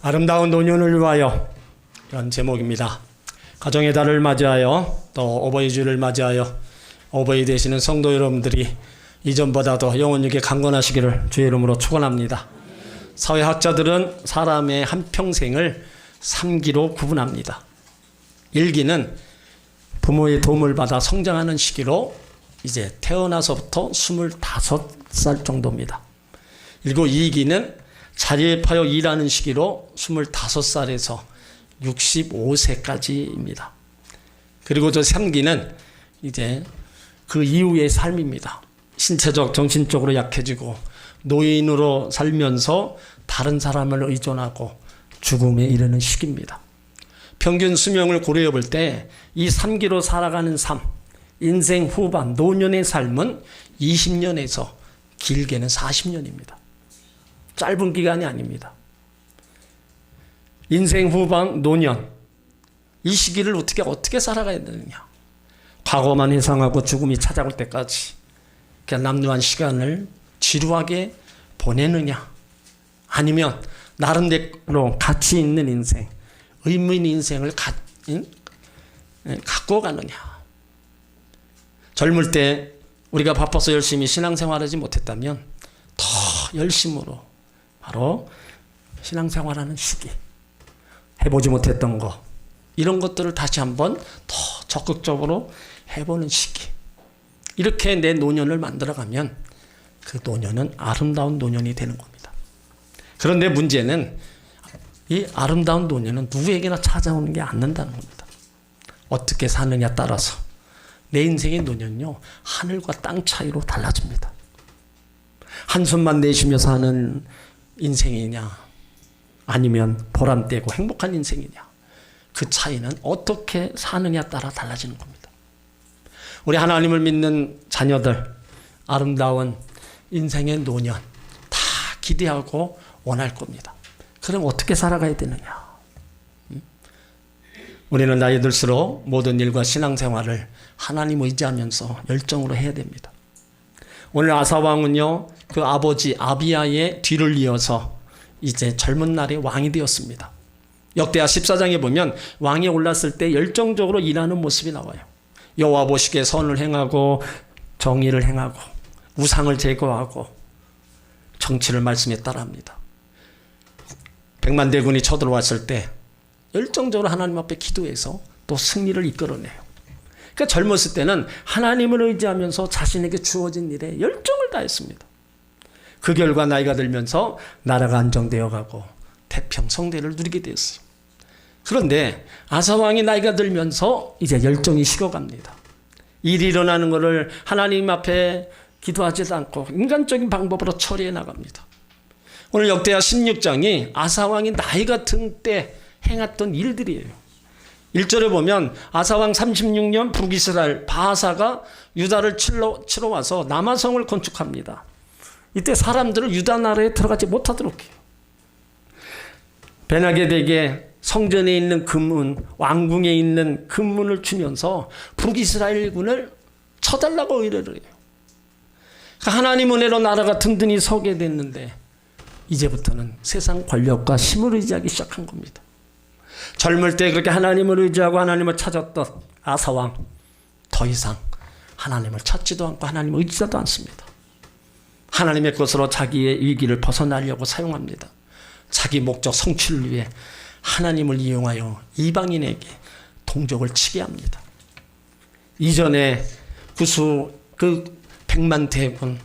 아름다운 노년을 위하여 이런 제목입니다. 가정의 달을 맞이하여 또 어버이 주일을 맞이하여 어버이 되시는 성도 여러분들이 이전보다도 영혼력에 강건하시기를 주의 이름으로 축원합니다. 사회학자들은 사람의 한평생을 3기로 구분합니다. 1기는 부모의 도움을 받아 성장하는 시기로 이제 태어나서부터 25살 정도입니다. 그리고 2기는 자리에 일하는 시기로 25살에서 65세까지입니다. 그리고 저 3기는 이제 그 이후의 삶입니다. 신체적, 정신적으로 약해지고 노인으로 살면서 다른 사람을 의존하고 죽음에 이르는 시기입니다. 평균 수명을 고려해 볼 때 이 3기로 살아가는 삶, 인생 후반, 노년의 삶은 20년에서 길게는 40년입니다. 짧은 기간이 아닙니다. 인생 후반, 노년, 이 시기를 어떻게 살아가야 되느냐. 과거만 회상하고 죽음이 찾아올 때까지 그냥 남루한 시간을 지루하게 보내느냐, 아니면 나름대로 가치 있는 인생, 의미 있는 인생을 갖고 가느냐. 젊을 때 우리가 바빠서 열심히 신앙생활하지 못했다면 더 열심으로 바로 신앙생활하는 시기, 해보지 못했던 거, 이런 것들을 다시 한번 더 적극적으로 해보는 시기, 이렇게 내 노년을 만들어가면 그 노년은 아름다운 노년이 되는 겁니다. 그런데 문제는 이 아름다운 노년은 누구에게나 찾아오는 게 않는다는 겁니다. 어떻게 사느냐 따라서 내 인생의 노년요, 하늘과 땅 차이로 달라집니다. 한숨만 내쉬며 사는 인생이냐, 아니면 보람되고 행복한 인생이냐, 그 차이는 어떻게 사느냐 따라 달라지는 겁니다. 우리 하나님을 믿는 자녀들, 아름다운 인생의 노년 다 기대하고 원할 겁니다. 그럼 어떻게 살아가야 되느냐? 우리는 나이 들수록 모든 일과 신앙생활을 하나님 의지하면서 열정으로 해야 됩니다. 오늘 아사왕은요, 그 아버지 아비야의 뒤를 이어서 이제 젊은 날에 왕이 되었습니다. 역대하 14장에 보면 왕이 올랐을 때 열정적으로 일하는 모습이 나와요. 여호와 보시기에 선을 행하고 정의를 행하고 우상을 제거하고 정치를 말씀에 따라합니다. 백만대군이 쳐들어왔을 때 열정적으로 하나님 앞에 기도해서 또 승리를 이끌어내요. 그러니까 젊었을 때는 하나님을 의지하면서 자신에게 주어진 일에 열정을 다했습니다. 그 결과 나이가 들면서 나라가 안정되어 가고 태평성대를 누리게 되었어요. 그런데 아사왕이 나이가 들면서 이제 열정이 식어갑니다. 일이 일어나는 것을 하나님 앞에 기도하지도 않고 인간적인 방법으로 처리해 나갑니다. 오늘 역대하 16장이 아사왕이 나이가 든 때 행했던 일들이에요. 1절에 보면 아사왕 36년 북이스라엘 바하사가 유다를 치러 와서 남아성을 건축합니다. 이때 사람들을 유다 나라에 들어가지 못하도록 해요. 베나게덱의 성전에 있는 금문, 왕궁에 있는 금문을 주면서 북이스라엘군을 쳐달라고 의뢰를 해요. 하나님 은혜로 나라가 든든히 서게 됐는데 이제부터는 세상 권력과 힘을 의지하기 시작한 겁니다. 젊을 때 그렇게 하나님을 의지하고 하나님을 찾았던 아사왕, 더 이상 하나님을 찾지도 않고 하나님을 의지하지도 않습니다. 하나님의 것으로 자기의 위기를 벗어나려고 사용합니다. 자기 목적 성취를 위해 하나님을 이용하여 이방인에게 동족을 치게 합니다. 이전에 그 백만 대군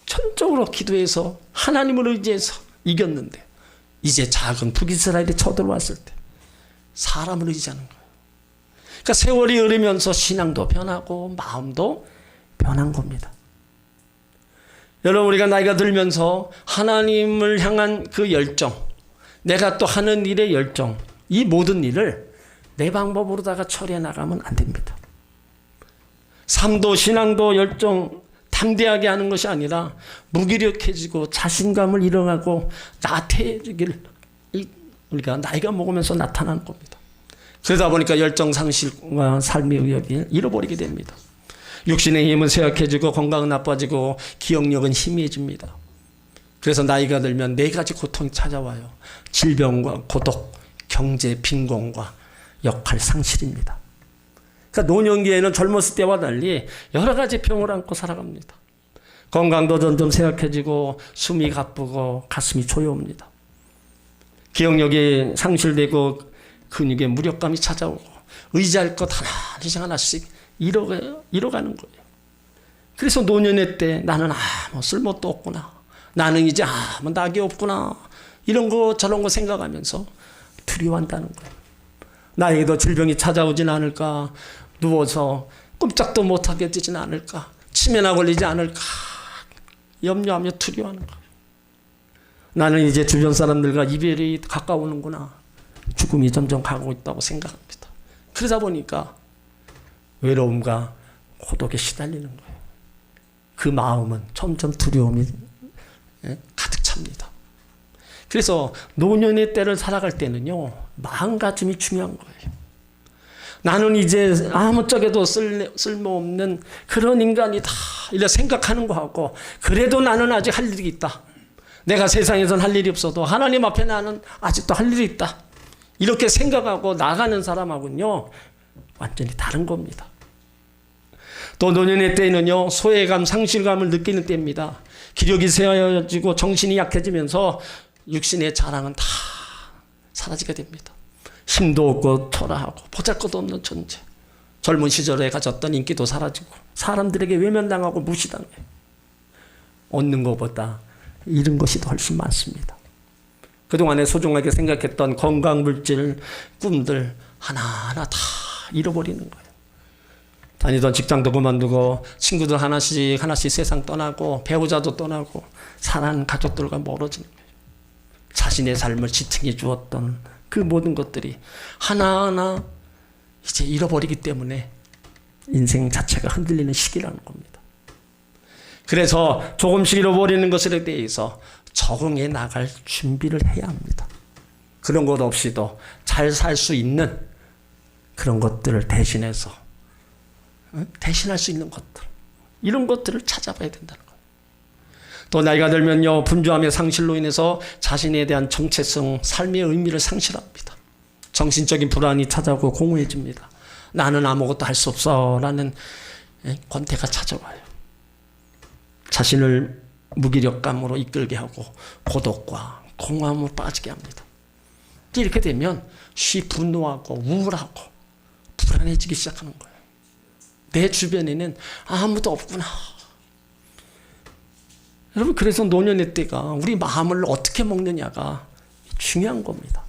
전적으로 기도해서 하나님을 의지해서 이겼는데 이제 작은 북이스라엘이 쳐들어왔을 때 사람을 의지하는 거예요. 그러니까 세월이 흐르면서 신앙도 변하고 마음도 변한 겁니다. 여러분, 우리가 나이가 들면서 하나님을 향한 그 열정, 내가 또 하는 일의 열정, 이 모든 일을 내 방법으로다가 처리해 나가면 안 됩니다. 삶도 신앙도 열정 담대하게 하는 것이 아니라 무기력해지고 자신감을 잃어가고 나태해지기를 우리가 나이가 먹으면서 나타나는 겁니다. 그러다 보니까 열정 상실과 삶의 의욕을 잃어버리게 됩니다. 육신의 힘은 쇠약해지고 건강은 나빠지고 기억력은 희미해집니다. 그래서 나이가 들면 네 가지 고통이 찾아와요. 질병과 고독, 경제 빈곤과 역할 상실입니다. 그러니까 노년기에는 젊었을 때와 달리 여러 가지 병을 안고 살아갑니다. 건강도 점점 쇠약해지고 숨이 가쁘고 가슴이 조여옵니다. 기억력이 상실되고 근육에 무력감이 찾아오고 의지할 것 하나씩 잃어가는 거예요. 그래서 노년의 때 나는 아무 쓸모도 없구나. 나는 이제 아무 낙이 없구나. 이런 거 저런 거 생각하면서 두려워한다는 거예요. 나에게도 질병이 찾아오진 않을까. 누워서 꼼짝도 못하게 되진 않을까. 치매나 걸리지 않을까. 염려하며 두려워하는 거예요. 나는 이제 주변 사람들과 이별이 가까우는구나. 죽음이 점점 가고 있다고 생각합니다. 그러다 보니까 외로움과 고독에 시달리는 거예요. 그 마음은 점점 두려움이 가득 찹니다. 그래서 노년의 때를 살아갈 때는요, 마음가짐이 중요한 거예요. 나는 이제 아무짝에도 쓸모없는 그런 인간이다. 이렇게 생각하는 거하고, 그래도 나는 아직 할 일이 있다. 내가 세상에선 할 일이 없어도 하나님 앞에 나는 아직도 할 일이 있다. 이렇게 생각하고 나가는 사람하고는요, 완전히 다른 겁니다. 또 노년의 때는요, 소외감, 상실감을 느끼는 때입니다. 기력이 쇠해지고 정신이 약해지면서 육신의 자랑은 다 사라지게 됩니다. 힘도 없고 초라하고 보잘것없는 존재. 젊은 시절에 가졌던 인기도 사라지고 사람들에게 외면당하고 무시당해요. 얻는 것보다 잃은 것이 더 훨씬 많습니다. 그동안에 소중하게 생각했던 건강물질, 꿈들 하나하나 다 잃어버리는 거예요. 다니던 직장도 그만두고 친구들 하나씩 세상 떠나고 배우자도 떠나고 사랑하는 가족들과 멀어지는 거예요. 자신의 삶을 지탱해 주었던 그 모든 것들이 하나하나 이제 잃어버리기 때문에 인생 자체가 흔들리는 시기라는 겁니다. 그래서 조금씩 잃어버리는 것에 대해서 적응해 나갈 준비를 해야 합니다. 그런 것 없이도 잘 살 수 있는 그런 것들을 대신해서 대신할 수 있는 것들, 이런 것들을 찾아봐야 된다는 거예요. 또 나이가 들면요, 분주함의 상실로 인해서 자신에 대한 정체성, 삶의 의미를 상실합니다. 정신적인 불안이 찾아오고 공허해집니다. 나는 아무것도 할 수 없어 라는 권태가 찾아와요. 자신을 무기력감으로 이끌게 하고 고독과 공허함으로 빠지게 합니다. 이렇게 되면 쉬 분노하고 우울하고 불안해지기 시작하는 거예요. 내 주변에는 아무도 없구나. 여러분, 그래서 노년의 때가 우리 마음을 어떻게 먹느냐가 중요한 겁니다.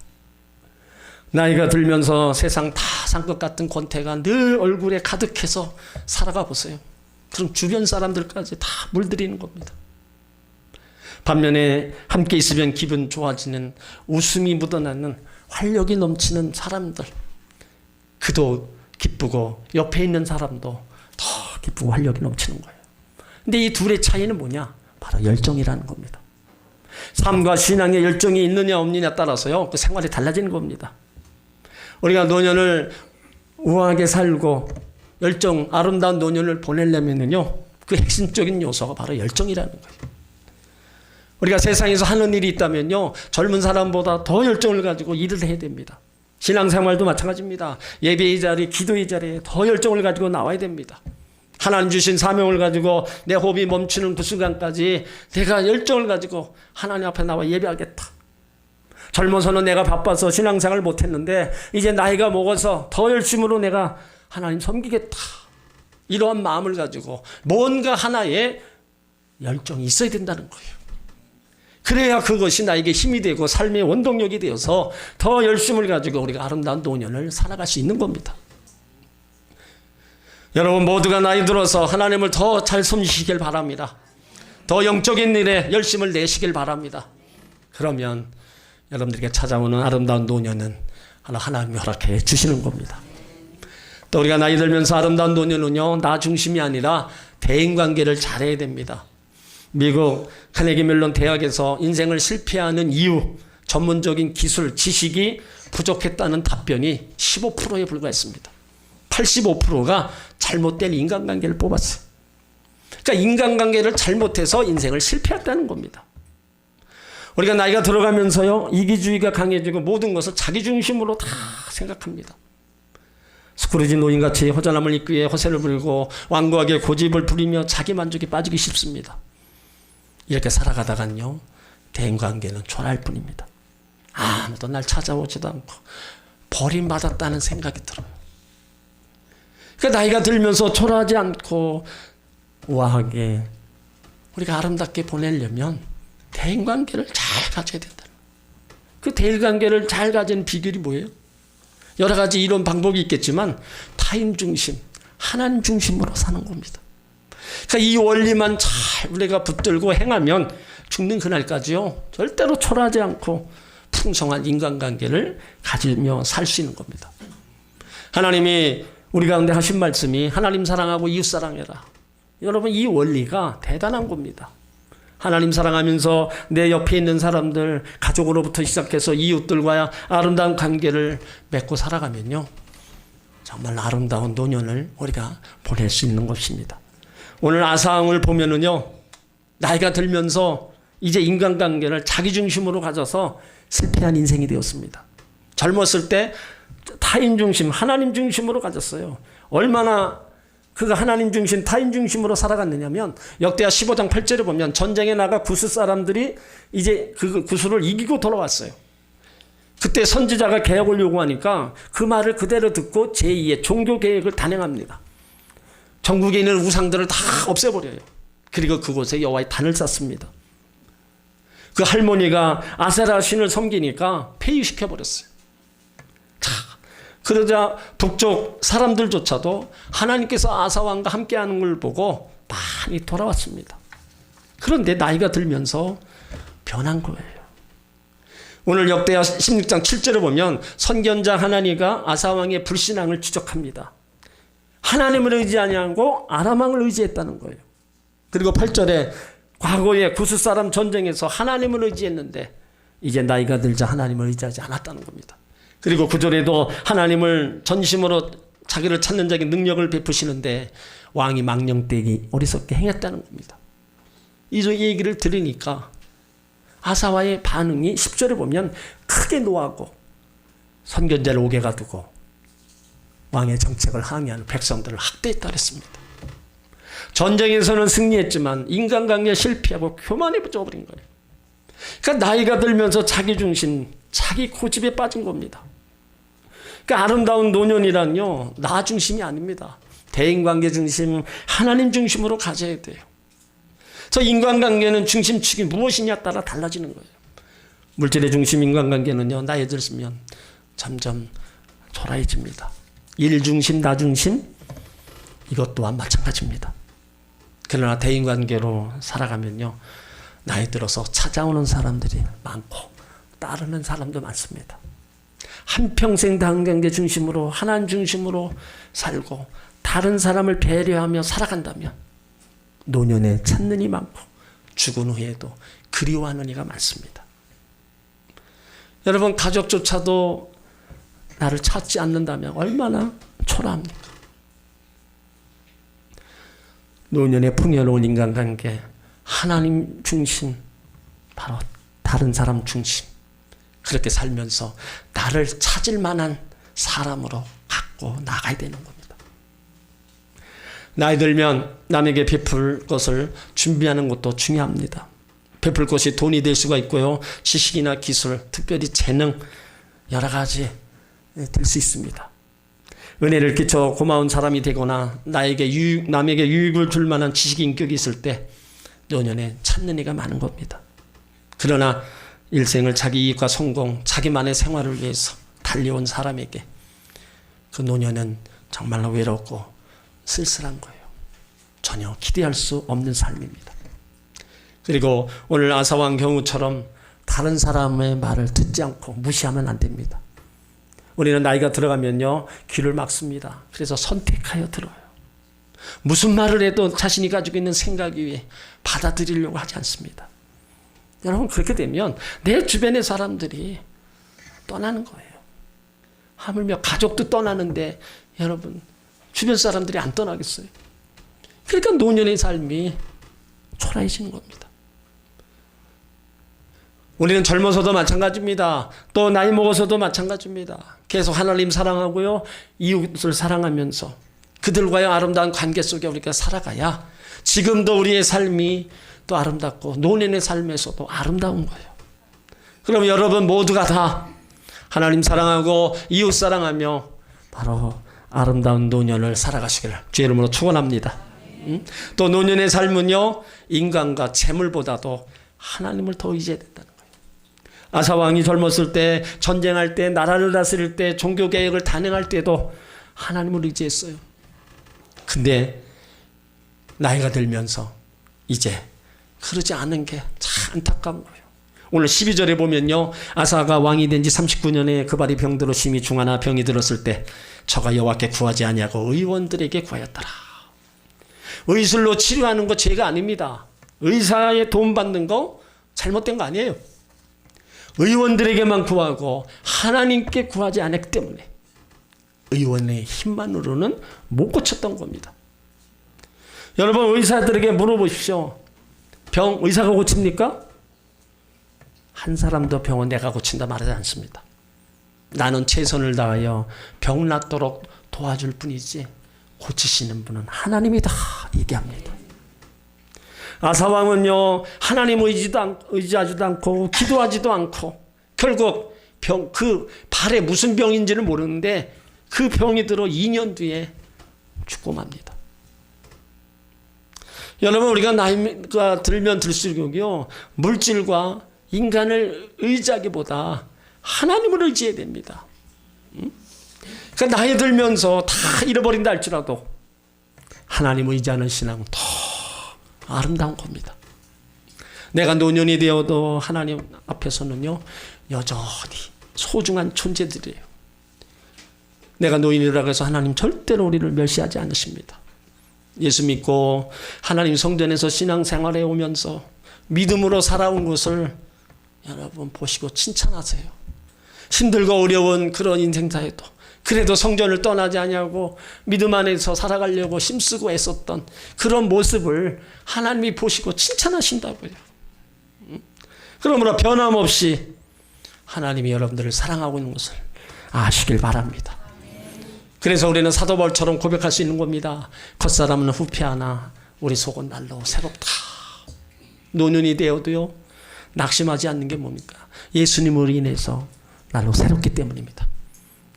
나이가 들면서 세상 다 산 것 같은 권태가 늘 얼굴에 가득해서 살아가 보세요. 그럼 주변 사람들까지 다 물들이는 겁니다. 반면에 함께 있으면 기분 좋아지는 웃음이 묻어나는 활력이 넘치는 사람들, 그도 기쁘고 옆에 있는 사람도 더 기쁘고 활력이 넘치는 거예요. 근데 이 둘의 차이는 뭐냐? 바로 열정이라는 겁니다. 삶과 신앙에 열정이 있느냐 없느냐 따라서요, 그 생활이 달라지는 겁니다. 우리가 노년을 우아하게 살고 열정, 아름다운 노년을 보내려면요, 그 핵심적인 요소가 바로 열정이라는 거예요. 우리가 세상에서 하는 일이 있다면요, 젊은 사람보다 더 열정을 가지고 일을 해야 됩니다. 신앙생활도 마찬가지입니다. 예배의 자리, 기도의 자리에 더 열정을 가지고 나와야 됩니다. 하나님 주신 사명을 가지고 내 호흡이 멈추는 그 순간까지 내가 열정을 가지고 하나님 앞에 나와 예배하겠다. 젊어서는 내가 바빠서 신앙생활을 못했는데 이제 나이가 먹어서 더 열심으로 내가 하나님 섬기겠다. 이러한 마음을 가지고 뭔가 하나의 열정이 있어야 된다는 거예요. 그래야 그것이 나에게 힘이 되고 삶의 원동력이 되어서 더 열심을 가지고 우리가 아름다운 노년을 살아갈 수 있는 겁니다. 여러분 모두가 나이 들어서 하나님을 더 잘 섬기시길 바랍니다. 더 영적인 일에 열심을 내시길 바랍니다. 그러면 여러분들에게 찾아오는 아름다운 노년은 하나님이 허락해 주시는 겁니다. 또 우리가 나이 들면서 아름다운 노년은요, 나 중심이 아니라 대인관계를 잘해야 됩니다. 미국 카네기 멜론 대학에서 인생을 실패하는 이유, 전문적인 기술, 지식이 부족했다는 답변이 15%에 불과했습니다. 85%가 잘못된 인간관계를 뽑았어요. 그러니까 인간관계를 잘못해서 인생을 실패했다는 겁니다. 우리가 나이가 들어가면서요, 이기주의가 강해지고 모든 것을 자기 중심으로 다 생각합니다. 스크루지 노인같이 허전함을 잊기 위해 허세를 부리고 완고하게 고집을 부리며 자기 만족에 빠지기 쉽습니다. 이렇게 살아가다간요, 대인관계는 초라할 뿐입니다. 아무도 날 찾아오지도 않고 버림받았다는 생각이 들어요. 그러니까 나이가 들면서 초라하지 않고 우아하게 우리가 아름답게 보내려면 대인관계를 잘 가져야 된다. 그 대인관계를 잘 가지는 비결이 뭐예요? 여러 가지 이런 방법이 있겠지만 타인 중심, 하나님 중심으로 사는 겁니다. 그러니까 이 원리만 잘 우리가 붙들고 행하면 죽는 그날까지요, 절대로 초라하지 않고 풍성한 인간관계를 가지며 살 수 있는 겁니다. 하나님이 우리 가운데 하신 말씀이 하나님 사랑하고 이웃 사랑해라. 여러분, 이 원리가 대단한 겁니다. 하나님 사랑하면서 내 옆에 있는 사람들, 가족으로부터 시작해서 이웃들과의 아름다운 관계를 맺고 살아가면요, 정말 아름다운 노년을 우리가 보낼 수 있는 것입니다. 오늘 아사왕을 보면은요, 나이가 들면서 이제 인간관계를 자기 중심으로 가져서 실패한 인생이 되었습니다. 젊었을 때 타인 중심, 하나님 중심으로 가졌어요. 얼마나 그가 하나님 중심, 타인 중심으로 살아갔느냐면 역대하 15장 8절에 보면 전쟁에 나가 구스 사람들이 이제 그 구스를 이기고 돌아왔어요. 그때 선지자가 개혁을 요구하니까 그 말을 그대로 듣고 제2의 종교 개혁을 단행합니다. 전국에 있는 우상들을 다 없애버려요. 그리고 그곳에 여호와의 단을 쌓습니다. 그 할머니가 아세라 신을 섬기니까 폐위시켜버렸어요. 그러자 북쪽 사람들조차도 하나님께서 아사왕과 함께하는 걸 보고 많이 돌아왔습니다. 그런데 나이가 들면서 변한 거예요. 오늘 역대하 16장 7절에 보면 선견자 하나니가 아사왕의 불신앙을 지적합니다. 하나님을 의지하지 않고 아람왕을 의지했다는 거예요. 그리고 8절에 과거에 구스 사람 전쟁에서 하나님을 의지했는데 이제 나이가 들자 하나님을 의지하지 않았다는 겁니다. 그리고 9절에도 하나님을 전심으로 자기를 찾는 자에게 능력을 베푸시는데 왕이 망령되기 어리석게 행했다는 겁니다. 이 얘기를 들으니까 아사와의 반응이 10절에 보면 크게 노하고 선견자를 옥에 가두고 왕의 정책을 항의하는 백성들을 학대했다 그랬습니다. 전쟁에서는 승리했지만 인간관계에 실패하고 교만해져 버린 거예요. 그러니까 나이가 들면서 자기 중심, 자기 고집에 빠진 겁니다. 그러니까 아름다운 노년이란요, 나 중심이 아닙니다. 대인관계 중심, 하나님 중심으로 가져야 돼요. 저 인간관계는 중심축이 무엇이냐에 따라 달라지는 거예요. 물질의 중심 인간관계는요, 나이 들면 점점 초라해집니다. 일 중심, 나 중심, 이것 또한 마찬가지입니다. 그러나 대인관계로 살아가면요, 나이 들어서 찾아오는 사람들이 많고 따르는 사람도 많습니다. 한평생 대인관계 중심으로 하나님 중심으로 살고 다른 사람을 배려하며 살아간다면 노년에 찾는 이 많고 죽은 후에도 그리워하는 이가 많습니다. 여러분, 가족조차도 나를 찾지 않는다면 얼마나 초라합니까? 노년의 풍요로운 인간관계, 하나님 중심, 바로 다른 사람 중심, 그렇게 살면서 나를 찾을 만한 사람으로 갖고 나가야 되는 겁니다. 나이 들면 남에게 베풀 것을 준비하는 것도 중요합니다. 베풀 것이 돈이 될 수가 있고요, 지식이나 기술, 특별히 재능, 여러 가지 될 수 있습니다. 은혜를 끼쳐 고마운 사람이 되거나 남에게 유익을 줄 만한 지식, 인격이 있을 때 노년에 찾는 이가 많은 겁니다. 그러나 일생을 자기 이익과 성공, 자기만의 생활을 위해서 달려온 사람에게 그 노년은 정말로 외롭고 쓸쓸한 거예요. 전혀 기대할 수 없는 삶입니다. 그리고 오늘 아사왕 경우처럼 다른 사람의 말을 듣지 않고 무시하면 안 됩니다. 우리는 나이가 들어가면요, 귀를 막습니다. 그래서 선택하여 들어요. 무슨 말을 해도 자신이 가지고 있는 생각 위에 받아들이려고 하지 않습니다. 여러분, 그렇게 되면 내 주변의 사람들이 떠나는 거예요. 하물며 가족도 떠나는데 여러분, 주변 사람들이 안 떠나겠어요? 그러니까 노년의 삶이 초라해지는 겁니다. 우리는 젊어서도 마찬가지입니다. 또 나이 먹어서도 마찬가지입니다. 계속 하나님 사랑하고요. 이웃을 사랑하면서 그들과의 아름다운 관계 속에 우리가 살아가야 지금도 우리의 삶이 또 아름답고 노년의 삶에서도 아름다운 거예요. 그럼 여러분 모두가 다 하나님 사랑하고 이웃 사랑하며 바로 아름다운 노년을 살아가시기를 주의 이름으로 축원합니다. 또 노년의 삶은요, 인간과 재물보다도 하나님을 더 의지해야 된다는 거예요. 아사 왕이 젊었을 때, 전쟁할 때, 나라를 다스릴 때, 종교 개혁을 단행할 때도 하나님을 의지했어요. 근데 나이가 들면서 이제 그러지 않은 게 참 안타까운 거예요. 오늘 12절에 보면요, 아사가 왕이 된 지 39년에 그 발이 병들어 심히 중하나 병이 들었을 때 저가 여호와께 구하지 아니하고 의원들에게 구하였더라. 의술로 치료하는 거 죄가 아닙니다. 의사의 도움 받는 거 잘못된 거 아니에요. 의원들에게만 구하고 하나님께 구하지 않았기 때문에 의원의 힘만으로는 못 고쳤던 겁니다. 여러분 의사들에게 물어보십시오. 병 의사가 고칩니까? 한 사람도 병은 내가 고친다 말하지 않습니다. 나는 최선을 다하여 병 낫도록 도와줄 뿐이지 고치시는 분은 하나님이다 얘기합니다. 아사왕은요, 하나님 의지하지도 않고 기도하지도 않고 결국 그 발에 무슨 병인지는 모르는데 그 병이 들어 2년 뒤에 죽고 맙니다. 여러분 우리가 나이가 들면 들수록요, 물질과 인간을 의지하기보다 하나님을 의지해야 됩니다. 그러니까 나이 들면서 다 잃어버린다 할지라도 하나님 의지하는 신앙은 더 아름다운 겁니다. 내가 노년이 되어도 하나님 앞에서는요, 여전히 소중한 존재들이에요. 내가 노인이라고 해서 하나님 절대로 우리를 멸시하지 않으십니다. 예수 믿고 하나님 성전에서 신앙생활해 오면서 믿음으로 살아온 것을 여러분 보시고 칭찬하세요. 힘들고 어려운 그런 인생사에도 그래도 성전을 떠나지 아니하고 믿음 안에서 살아가려고 힘쓰고 애썼던 그런 모습을 하나님이 보시고 칭찬하신다고요. 그러므로 변함없이 하나님이 여러분들을 사랑하고 있는 것을 아시길 바랍니다. 그래서 우리는 사도 바울처럼 고백할 수 있는 겁니다. 겉사람은 후패하나 우리 속은 날로 새롭다. 노년이 되어도요, 낙심하지 않는 게 뭡니까? 예수님으로 인해서 날로 새롭기 때문입니다.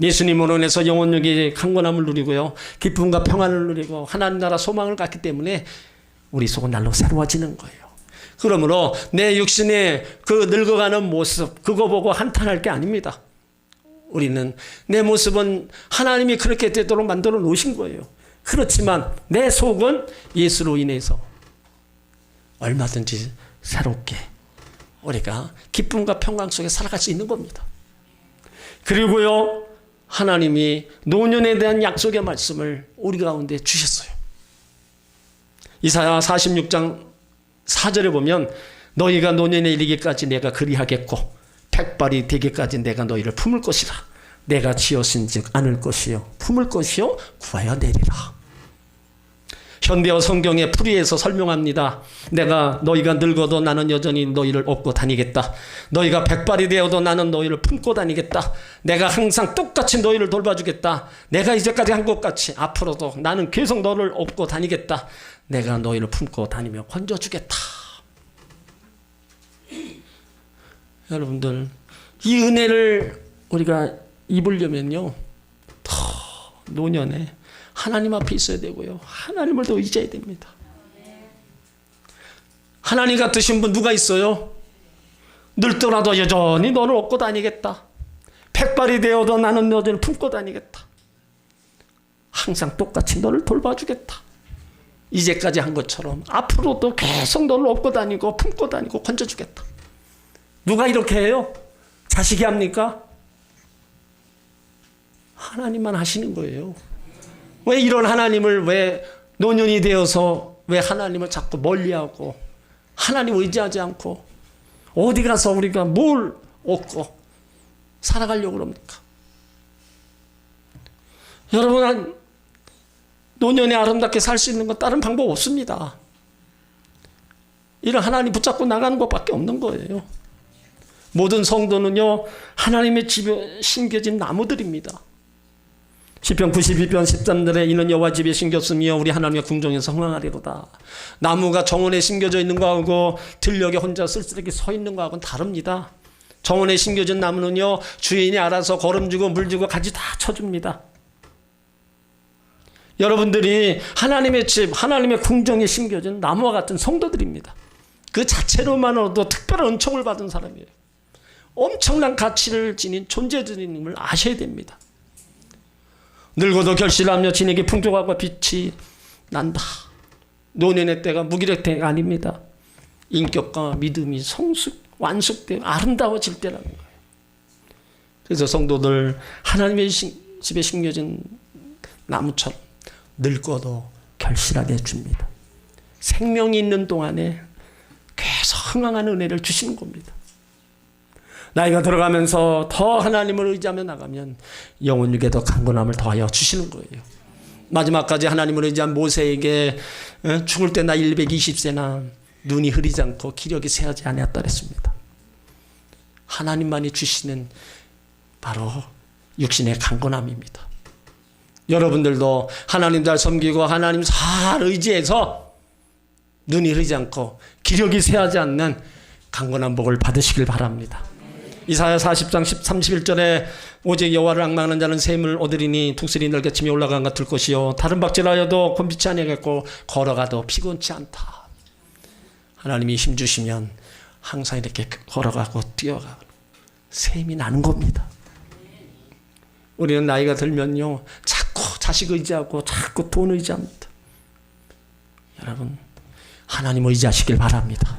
예수님으로 인해서 영혼력의 강건함을 누리고요, 기쁨과 평안을 누리고 하나님 나라 소망을 갖기 때문에 우리 속은 날로 새로워지는 거예요. 그러므로 내 육신의 그 늙어가는 모습 그거 보고 한탄할 게 아닙니다. 우리는 내 모습은 하나님이 그렇게 되도록 만들어 놓으신 거예요. 그렇지만 내 속은 예수로 인해서 얼마든지 새롭게 우리가 기쁨과 평강 속에 살아갈 수 있는 겁니다. 그리고요, 하나님이 노년에 대한 약속의 말씀을 우리 가운데 주셨어요. 이사야 46장 4절에 보면 너희가 노년에 이르기까지 내가 그리하겠고 백발이 되기까지 내가 너희를 품을 것이라. 내가 지었은즉 안을 것이요 품을 것이요 구하여 내리라. 현대어 성경의 풀이에서 설명합니다. 내가 너희가 늙어도 나는 여전히 너희를 업고 다니겠다. 너희가 백발이 되어도 나는 너희를 품고 다니겠다. 내가 항상 똑같이 너희를 돌봐주겠다. 내가 이제까지 한 것 같이 앞으로도 나는 계속 너를 업고 다니겠다. 내가 너희를 품고 다니며 건져주겠다. 여러분들 이 은혜를 우리가 입으려면요, 더 노년에 하나님 앞에 있어야 되고요, 하나님을 더 의지해야 됩니다. 하나님 같으신 분 누가 있어요? 늙더라도 여전히 너를 업고 다니겠다. 백발이 되어도 나는 너를 품고 다니겠다. 항상 똑같이 너를 돌봐주겠다. 이제까지 한 것처럼 앞으로도 계속 너를 업고 다니고 품고 다니고 건져주겠다. 누가 이렇게 해요? 자식이 합니까? 하나님만 하시는 거예요. 왜 이런 하나님을 왜 노년이 되어서 왜 하나님을 자꾸 멀리하고 하나님 의지하지 않고 어디 가서 우리가 뭘 얻고 살아가려고 그럽니까? 여러분, 노년에 아름답게 살 수 있는 건 다른 방법 없습니다. 이런 하나님 붙잡고 나가는 것밖에 없는 거예요. 모든 성도는요 하나님의 집에 심겨진 나무들입니다. 시편 92편 13절에 이는 여호와 집에 심겼으며 우리 하나님의 궁정에서 흥황하리로다. 나무가 정원에 심겨져 있는 거하고 들녘에 혼자 쓸쓸하게 서 있는 거하고는 다릅니다. 정원에 심겨진 나무는요 주인이 알아서 거름주고 물주고 가지 다 쳐줍니다. 여러분들이 하나님의 집, 하나님의 궁정에 심겨진 나무와 같은 성도들입니다. 그 자체로만으로도 특별한 은총을 받은 사람이에요. 엄청난 가치를 지닌 존재들임을 아셔야 됩니다. 늙어도 결실하며 진에게 풍족하고 빛이 난다. 노년의 때가 무기력 때가 아닙니다. 인격과 믿음이 완숙되고 아름다워질 때라는 거예요. 그래서 성도들 하나님의 집에 심겨진 나무처럼 늙어도 결실하게 해줍니다. 생명이 있는 동안에 계속 흥황한 은혜를 주시는 겁니다. 나이가 들어가면서 더 하나님을 의지하며 나가면 영혼에게도 강건함을 더하여 주시는 거예요. 마지막까지 하나님을 의지한 모세에게 죽을 때 나이 120세나 눈이 흐리지 않고 기력이 쇠하지 않았다 그랬습니다. 하나님만이 주시는 바로 육신의 강건함입니다. 여러분들도 하나님 잘 섬기고 하나님 잘 의지해서 눈이 흐리지 않고 기력이 쇠하지 않는 강건한 복을 받으시길 바랍니다. 이사야 40장 31절에 오직 여호와를 앙망하는 자는 샘을 얻으리니 독수리 널개 치며 올라간 것 들 것이요 다른 박질하여도 곤비치 아니하겠고 걸어가도 피곤치 않다. 하나님이 힘주시면 항상 이렇게 걸어가고 뛰어가고 샘이 나는 겁니다. 우리는 나이가 들면요 자꾸 자식 의지하고 자꾸 돈 의지합니다. 여러분 하나님 의지하시길 바랍니다.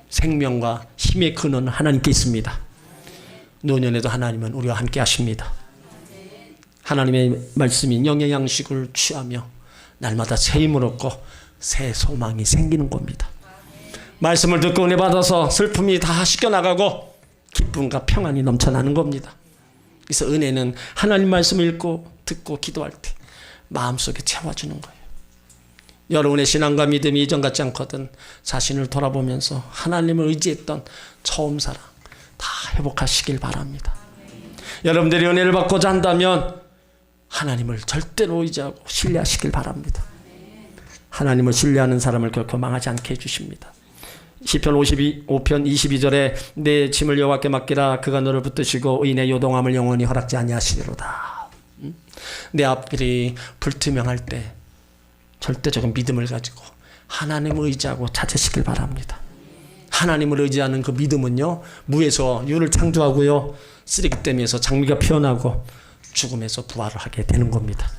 생명과 힘의 근원은 하나님께 있습니다. 노년에도 하나님은 우리와 함께 하십니다. 하나님의 말씀인 영의 양식을 취하며 날마다 새 힘을 얻고 새 소망이 생기는 겁니다. 말씀을 듣고 은혜 받아서 슬픔이 다 씻겨나가고 기쁨과 평안이 넘쳐나는 겁니다. 그래서 은혜는 하나님 말씀을 읽고 듣고 기도할 때 마음속에 채워주는 거예요. 여러분의 신앙과 믿음이 이전 같지 않거든 자신을 돌아보면서 하나님을 의지했던 처음 사랑 다 회복하시길 바랍니다. 여러분들이 은혜를 받고자 한다면 하나님을 절대로 의지하고 신뢰하시길 바랍니다. 하나님을 신뢰하는 사람을 결코 망하지 않게 해주십니다. 시편 55편 22절에 내 짐을 여호와께 맡기라 그가 너를 붙드시고 의인의 요동함을 영원히 허락지 아니하시리로다. 내 앞길이 불투명할 때 절대적인 믿음을 가지고 하나님을 의지하고 찾으시길 바랍니다. 하나님을 의지하는 그 믿음은요 무에서 유를 창조하고요 쓰레기댐에서 장미가 피어나고 죽음에서 부활을 하게 되는 겁니다.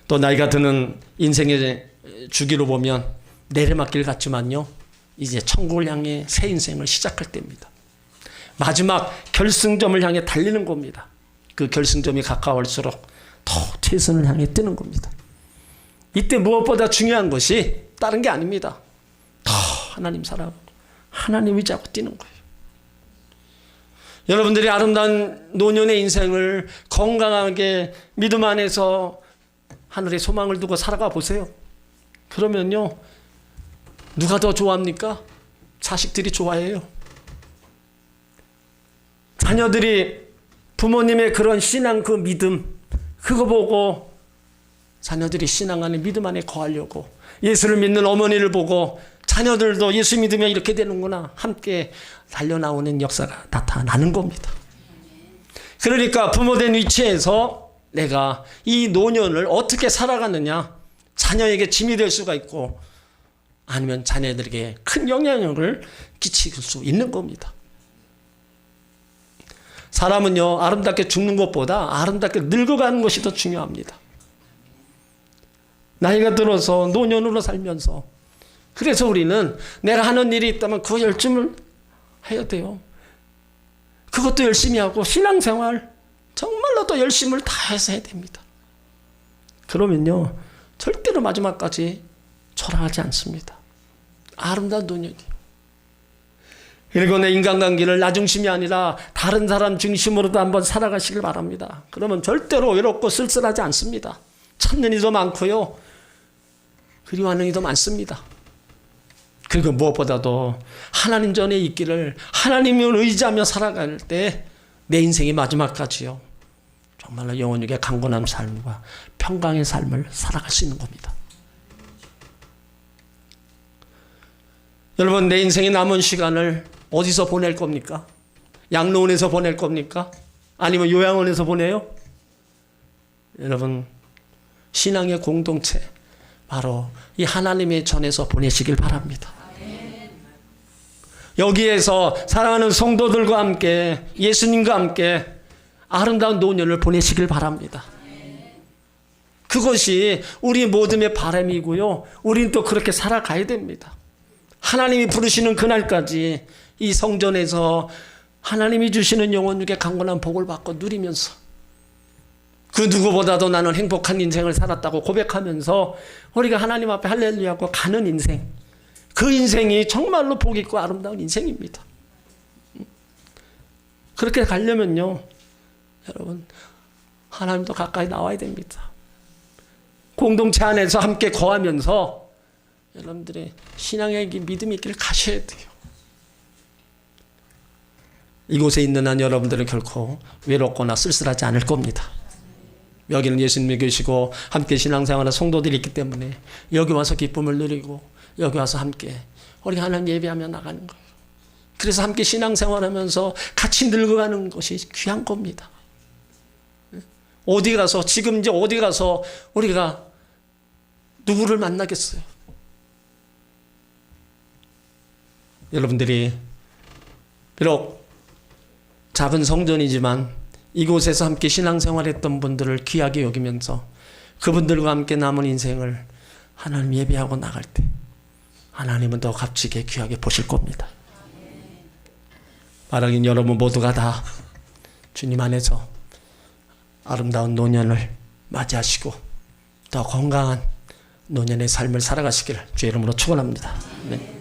또 나이가 드는 인생의 주기로 보면 내리막길 같지만요 이제 천국을 향해 새 인생을 시작할 때입니다. 마지막 결승점을 향해 달리는 겁니다. 그 결승점이 가까울수록 더 최선을 향해 뛰는 겁니다. 이때 무엇보다 중요한 것이 다른 게 아닙니다. 더 하나님 사랑하고 하나님 의지하고 뛰는 거예요. 여러분들이 아름다운 노년의 인생을 건강하게 믿음 안에서 하늘의 소망을 두고 살아가 보세요. 그러면요 누가 더 좋아합니까? 자식들이 좋아해요. 자녀들이 부모님의 그런 신앙 그 믿음 그거 보고 자녀들이 신앙 안에 믿음 안에 거하려고 예수를 믿는 어머니를 보고 자녀들도 예수 믿으면 이렇게 되는구나 함께 달려나오는 역사가 나타나는 겁니다. 그러니까 부모된 위치에서 내가 이 노년을 어떻게 살아가느냐 자녀에게 짐이 될 수가 있고 아니면 자녀들에게 큰 영향력을 끼칠 수 있는 겁니다. 사람은요 아름답게 죽는 것보다 아름답게 늙어가는 것이 더 중요합니다. 나이가 들어서 노년으로 살면서 그래서 우리는 내가 하는 일이 있다면 그 열심을 해야 돼요. 그것도 열심히 하고 신앙생활 정말로 또 열심을 다해서 해야 됩니다. 그러면요 절대로 마지막까지 초라하지 않습니다. 아름다운 노년이에요. 그리고 내 인간관계를 나 중심이 아니라 다른 사람 중심으로도 한번 살아가시길 바랍니다. 그러면 절대로 외롭고 쓸쓸하지 않습니다. 찾는 이도 많고요 그리워하는 이도 많습니다. 그리고 무엇보다도 하나님 전에 있기를 하나님을 의지하며 살아갈 때 내 인생이 마지막까지요 정말로 영원하게 강건한 삶과 평강의 삶을 살아갈 수 있는 겁니다. 여러분, 내 인생의 남은 시간을 어디서 보낼 겁니까? 양로원에서 보낼 겁니까? 아니면 요양원에서 보내요? 여러분, 신앙의 공동체 바로 이 하나님의 전에서 보내시길 바랍니다. 여기에서 사랑하는 성도들과 함께 예수님과 함께 아름다운 노년을 보내시길 바랍니다. 그것이 우리 모둠의 바람이고요. 우리는 또 그렇게 살아가야 됩니다. 하나님이 부르시는 그날까지 이 성전에서 하나님이 주시는 영원하게 강건한 복을 받고 누리면서 그 누구보다도 나는 행복한 인생을 살았다고 고백하면서 우리가 하나님 앞에 할렐루야하고 가는 인생, 그 인생이 정말로 복 있고 아름다운 인생입니다. 그렇게 가려면요 여러분, 하나님도 가까이 나와야 됩니다. 공동체 안에서 함께 거하면서 여러분들의 신앙의 믿음의 길을 가셔야 돼요. 이곳에 있는 한 여러분들은 결코 외롭거나 쓸쓸하지 않을 겁니다. 여기는 예수님이 계시고 함께 신앙생활하는 성도들이 있기 때문에 여기 와서 기쁨을 누리고 여기 와서 함께 우리 하나님 예배하며 나가는 거예요. 그래서 함께 신앙생활하면서 같이 늙어가는 것이 귀한 겁니다. 어디 가서 지금 이제 어디 가서 우리가 누구를 만나겠어요? 여러분들이 비록 작은 성전이지만 이곳에서 함께 신앙생활했던 분들을 귀하게 여기면서 그분들과 함께 남은 인생을 하나님 예배하고 나갈 때 하나님은 더 값지게 귀하게 보실 겁니다. 바라긴 여러분 모두가 다 주님 안에서 아름다운 노년을 맞이하시고 더 건강한 노년의 삶을 살아가시기를 주의 이름으로 축원합니다. 네.